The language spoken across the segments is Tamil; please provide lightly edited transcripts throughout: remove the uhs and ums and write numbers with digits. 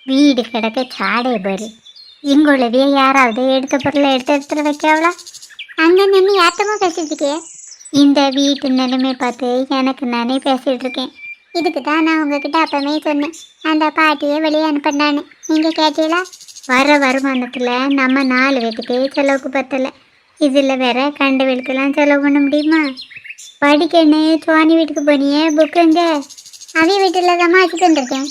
வீடு கிடக்க சாடே பாரு. இங்குள்ளவே யாராவது எடுத்த பொருளை எடுத்து வைக்காவளா? அங்கே நின்று யாத்தமாக பேசிட்டு இருக்கே. இந்த வீட்டு நிலைமை பார்த்து எனக்கு நானே பேசிகிட்டு இருக்கேன். இதுக்கு தான் நான் உங்ககிட்ட அப்பவே சொன்னேன், அந்த பாட்டியை வெளியே அனுப்பினான்னு. நீங்கள் கேட்டீங்களா? வர வருமானத்தில் நம்ம 4 வீட்டுக்கு செலவுக்கு பத்தலை. இதில் வேற கண்டு வீட்டுக்கெல்லாம் செலவு பண்ண முடியுமா? படிக்கன்னு சுவானி வீட்டுக்கு போனியே, புக்கு எங்கே? அவைய வீட்டில் தான் வச்சுட்டு வந்திருக்கேன்.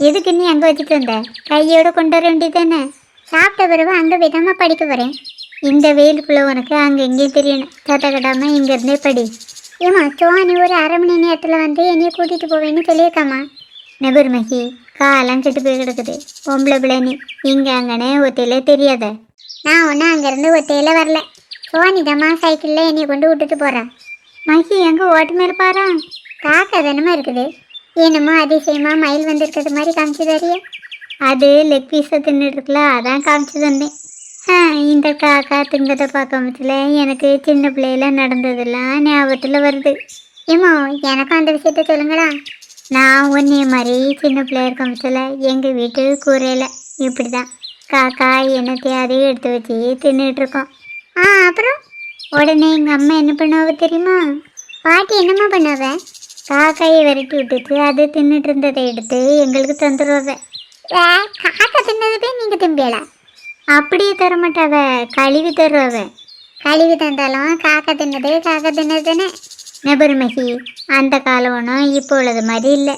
எதுக்கு நீ அங்கே வச்சுட்டு வந்த? கையோடு கொண்டு வர வேண்டியது தானே? சாப்பிட்ட பிறகு அங்கே விடாமல் படிக்க வரேன். இந்த வெயிலுக்குள்ளே உனக்கு அங்கே எங்கேயும் தெரியணும். சத்த கட்டாமல் இங்கேருந்தே படி. ஏம்மா, சுவானி ஒரு 1/2 மணி நேரத்தில் வந்து என்னையை கூட்டிகிட்டு போவேன்னு சொல்லியிருக்காம்மா. நெபர்மகி, காலம் கெட்டு போய் கிடக்குது. பொம்பளை பிள்ளை நீ இங்கே அங்கனே ஒத்தையிலே தெரியாத. நான் ஒன்றும் அங்கேருந்து ஒத்தையில் வரல. சுவானி தாம்மா சைக்கிளில் என்னையை கொண்டு விட்டுட்டு போகிறேன். மகி எங்கே ஓட்டு மேலே பாரா? காக்கா தானமா இருக்குது. என்னமோ அதிசயமாக மயில் வந்துருக்கிறது மாதிரி காமிச்சு தரியா? அது லெக் பீஸை தின்னுட்டு இருக்குல்ல, அதான் காமிச்சு தந்தேன். இந்த காக்கா திங்கத்தை பார்க்காமச்சில் எனக்கு சின்ன பிள்ளையில நடந்ததெல்லாம் ஞாபகத்தில் வருது. ஏமோ, எனக்கும் அந்த விஷயத்த சொல்லுங்களா? நான் ஒன்றே மாதிரி சின்ன பிள்ளைய இருக்காமச்சில் எங்கள் வீட்டு கூரையில் இப்படி தான் காக்கா என்னத்தையாவது எடுத்து வச்சு தின்னுட்டு இருக்கோம். அப்புறம் உடனே எங்கள் அம்மா என்ன பண்ணுவ தெரியுமா? பாட்டி என்னம்மா பண்ணுவ? காக்காயை விரட்டி விட்டுட்டு அது தின்னுட்டு இருந்ததை எடுத்து எங்களுக்கு தந்துடுவ. காக்கா தின்னது போய் நீங்கள் திம்பியலா? அப்படியே தரமாட்டாவ, கழுவி தருவவ. கழுவி தந்தாலும் காக்கா தின்னது தானே. நெபர்மகி, அந்த காலம் ஒன்றும் இப்போ உள்ளது மாதிரி இல்லை.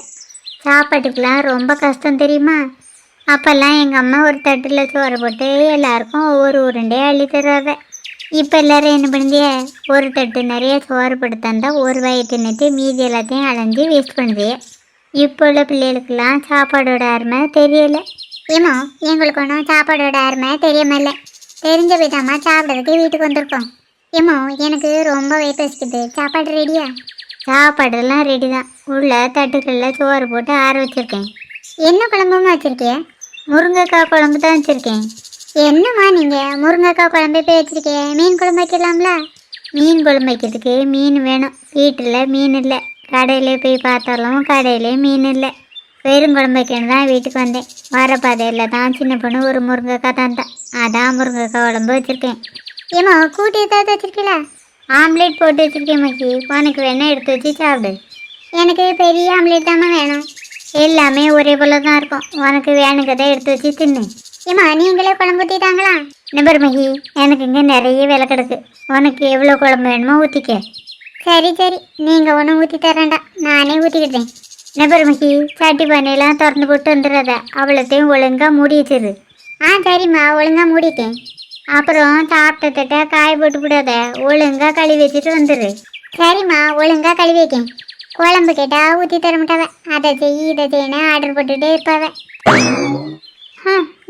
சாப்பாட்டுக்கெலாம் ரொம்ப கஷ்டம் தெரியுமா? அப்போல்லாம் எங்கள் அம்மா ஒரு தட்டில் சோறு போட்டு எல்லாருக்கும் ஒவ்வொரு உருண்டே அள்ளி தருவாவ. இப்போ எல்லோரும் என்ன பண்ணுதிய? ஒரு தட்டு நிறைய சோறு போட்டு தந்தால் ஒரு வாயை தின்னுட்டு மீதி எல்லாத்தையும் அலைஞ்சி வேஸ்ட் பண்ணுதிய. இப்போ உள்ள பிள்ளைகளுக்கெல்லாம் சாப்பாடோட அருமை தெரியலை. ஏமோ, எங்களுக்கு ஒன்றும் சாப்பாடோட அருமை தெரியாமல்ல. தெரிஞ்ச விதமாக சாப்பிட்றதுக்கு வீட்டுக்கு வந்திருக்கோம். ஏமோ, எனக்கு ரொம்ப வயிற்று வச்சுக்குது. சாப்பாடு ரெடியா? சாப்பாடெல்லாம் ரெடி தான். உள்ள தட்டுக்களில் சோறு போட்டு ஆற வச்சுருக்கேன். என்ன குழம்புமா வச்சுருக்கிய? முருங்கைக்காய் குழம்பு தான் வச்சுருக்கேன். என்னம்மா நீங்கள் முருங்கைக்காய் குழம்பு போய் வச்சுருக்கேன்? மீன் குழம்பு வைக்கலாம்ல? மீன் குழம்பு வைக்கிறதுக்கு மீன் வேணும். வீட்டில் மீன் இல்லை. கடையிலே போய் பார்த்தாலும் கடையிலே மீன் இல்லை. வெறும் குழம்பு வைக்கணும் தான் வீட்டுக்கு வந்தேன். வர பாதையில் தான் சின்ன பொண்ணு ஒரு முருங்கைக்காய் தந்தேன். அதான் முருங்கைக்காய் குழம்பு வச்சுருக்கேன். ஏமா, கூட்டி ஏதாவது வச்சுருக்கீங்களா? ஆம்லேட் போட்டு வச்சுருக்கேன் மக்கி. உனக்கு வேணா எடுத்து வச்சு சாப்பிடு. எனக்கு பெரிய ஆம்லேட் தாம்மா வேணும். எல்லாமே ஒரே போல தான் இருக்கும். உனக்கு வேணுங்கதை எடுத்து வச்சு தின்னு. ஏமா, நீங்களே குழம்பு ஊற்றிட்டாங்களா? நெபர்மகி, எனக்கு இங்கே நிறைய வேலை கிடக்கு. உனக்கு எவ்வளோ குழம்பு வேணுமோ ஊற்றிக்க. சரி, நீங்கள் ஒன்றும் ஊற்றி தரேன்டா, நானே ஊற்றிக்கிட்டேன். நெபர்மகி, சட்டி பானையெல்லாம் திறந்து போட்டு வந்துடாத. அவ்வளோத்தையும் ஒழுங்காக மூடி வச்சிரு. சரிம்மா, ஒழுங்காக மூடிட்டேன். அப்புறம் சாப்பிட்ட தட்டை காய போட்டு விடாத. ஒழுங்காக கழுவி வச்சுட்டு வந்துடு. சரிம்மா, ஒழுங்காக கழுவி வைக்கேன். குழம்பு கேட்டால் ஊற்றி தர மாட்டாவ. அதை செய் இதை செய்யணு ஆர்டர் போட்டுகிட்டே இருப்பாவ.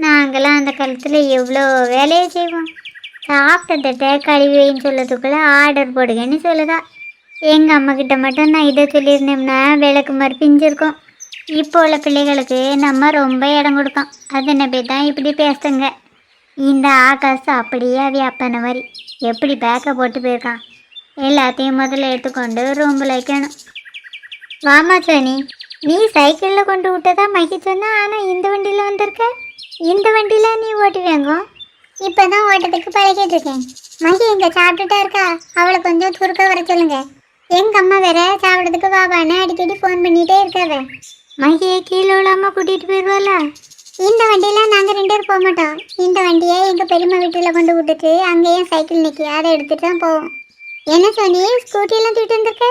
நாங்களாம் அந்த காலத்தில் எவ்வளோ வேலையை செய்வோம். சாப்பிட்ட தட்டை கழுவி வைன்னு சொல்லதுக்குள்ளே ஆர்டர் போடுங்கன்னு சொல்லுதா. எங்கள் அம்மாக்கிட்ட மட்டும் நான் இதை சொல்லியிருந்தோம்னா விளக்கு மாதிரி பிஞ்சிருக்கோம். இப்போ உள்ள பிள்ளைகளுக்கு நம்ம ரொம்ப இடம் கொடுக்கோம். அது நம்பி தான் இப்படி பேசுங்க. இந்த ஆகாஷ் அப்படியே அப்பன மாதிரி எப்படி பேக்கை போட்டு போயிருக்கான். எல்லாத்தையும் முதல்ல எடுத்துக்கொண்டு ரூம்பில் வைக்கணும். வாமா சோனி, நீ சைக்கிளில் கொண்டு விட்டதா மகி சொன்னா. ஆனால் இந்த வண்டியில் வந்திருக்க. இந்த வண்டியில் நீ ஓட்டுவேங்க? இப்போ தான் ஓட்டத்துக்கு பழகிட்டு இருக்கேன். மகி எங்கே சாப்பிட்டுட்டா இருக்கா? அவளை கொஞ்சம் சுருக்க வர சொல்லுங்க. எங்கள் அம்மா வேற சாப்பிட்றதுக்கு வாபான்னு அடிக்கடி ஃபோன் பண்ணிகிட்டே இருக்காவ. மகியை கீழே விழாமல் கூட்டிகிட்டு போயிடுவாள? இந்த வண்டியில் நாங்கள் 2 பேர் போக மாட்டோம். இந்த வண்டியை எங்கள் பெரியம்மா வீட்டில் கொண்டு விட்டுட்டு அங்கேயும் சைக்கிள் நிற்கி அதை எடுத்துகிட்டு தான் போவோம். என்ன சொன்னி, ஸ்கூட்டியெல்லாம் தூக்கிட்டு வந்திருக்க?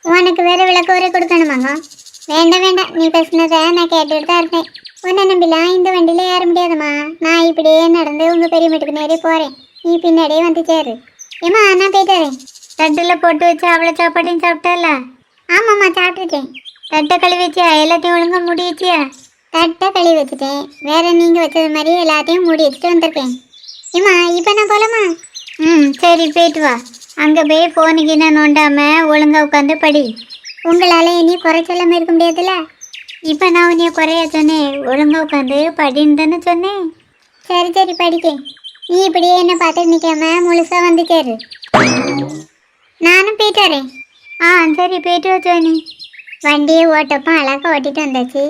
உனக்கு வேறு விளக்கு ஒரே கொடுக்கணுமாங்க? வேண்டாம், நீ பேசுனதை நான் கேட்டுட்டு தான் இருக்கேன். உன்னை நம்பிலாம் இந்த வண்டியில் ஏற முடியாதுமா. நான் இப்படியே நடந்து உங்கள் பெரிய வீட்டுக்கு நேரே போகிறேன். நீ பின்னாடியே வந்து சேரு. ஏம்மா, நான் போயிட்டு வரேன். தட்டில் போட்டு வச்சு அவ்வளோ சாப்பாட்டையும் சாப்பிட்டல? ஆமாம்மா, சாப்பிட்டுருக்கேன். தட்டை கழுவி வச்சியா? எல்லாத்தையும் ஒழுங்காக மூடி வச்சியா? தட்டை கழுவி வச்சுட்டேன். வேறு நீங்கள் வச்சது மாதிரி எல்லாத்தையும் மூடி வச்சுட்டு வந்திருக்கேன். ஏம்மா, இப்போ நான் போகலாமா? சரி, போயிட்டு வா. அங்கே போய் ஃபோனுக்கு என்ன நோண்டாமல் ஒழுங்காக உட்காந்து படி. உங்களால் இனி குறை சொல்லாமல் இருக்க முடியாதுல்ல? இப்போ நான் உன்னைய குறையா சொன்னேன். ஒழுங்காக உட்காந்து படின்னு தானே சொன்னேன். சரி, படிக்கேன். நீ இப்படியே என்ன பார்த்து நிற்காம முழுசாக வந்து சேரு. நானும் போயிட்டு வரேன். சரி, போயிட்டு வா சோனி. வண்டியை ஓட்டப்போ அழகாக ஓட்டிட்டு வந்தாச்சு.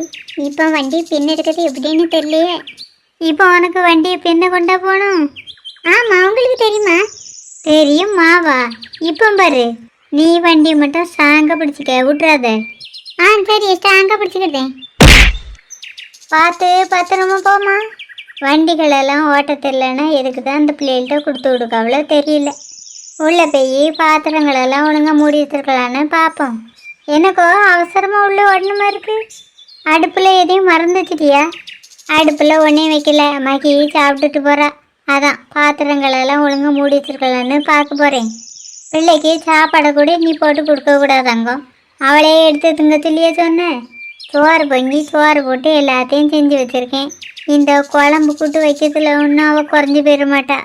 இப்போ வண்டி பின்ன இருக்கிறது எப்படின்னு தெரியலையே. இப்போ உனக்கு வண்டியை பின்ன கொண்டா போகணும். ஆமாம், உங்களுக்கு தெரியுமா? தெரியும் மாவா. இப்போ பாரு, நீ வண்டியை மட்டும் ஸ்ட்ராங்காக பிடிச்சிக்க, விட்றாத. சரி, ஸ்ட்ராங்காக பிடிச்சிக்கிட்டேன். பார்த்து பத்திரமா போமா. வண்டிகளெல்லாம் ஓட்ட தெரியலன்னா எதுக்கு தான் அந்த பிள்ளைகள்கிட்ட கொடுத்து விடுக்க, அவ்வளோ தெரியல. உள்ளே போய் பாத்திரங்களெல்லாம் ஒழுங்காக மூடி வச்சிருக்கலான்னு பார்ப்போம். எனக்கோ அவசரமாக உள்ளே ஓடணுமா இருக்கு. அடுப்பில் எதையும் மறந்து வச்சிட்டியா? அடுப்பில் ஒன்றையும் வைக்கல, மகி சாப்பிட்டுட்டு போகிறா. அதான் பாத்திரங்களெல்லாம் ஒழுங்காக மூடி வச்சிருக்கலான்னு பார்க்க போகிறேன். பிள்ளைக்கு சாப்பாடை கூட நீ போட்டு கொடுக்கக்கூடாதாங்க, அவளே எடுத்து திங்க சொல்லியே சொன்னேன். சோறு பொங்கி சோறு போட்டு எல்லாத்தையும் செஞ்சு வச்சுருக்கேன். இந்த குழம்பு கூட்டு வைக்கிறதுல ஒன்றும் அவள் குறைஞ்சி போயிட மாட்டா.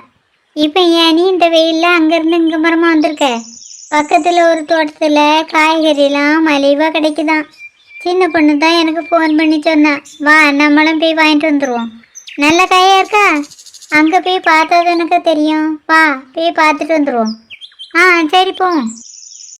இப்போ ஏன் நீ இந்த வெயிலில் அங்கேருந்து இங்கே மரமாக வந்திருக்க? பக்கத்தில் ஒரு தோட்டத்தில் காய்கறிலாம் மலிவாக கிடைக்குதான். சின்ன பொண்ணு தான் எனக்கு ஃபோன் பண்ணி சொன்னா, வா நம்மளும் போய் வாங்கிட்டு வந்துடுவோம். நல்ல காயாக இருக்கா? அங்கே போய் பார்த்தா எனக்கு தெரியும். வா போய் பார்த்துட்டு வந்துடுவோம். சரி போம்.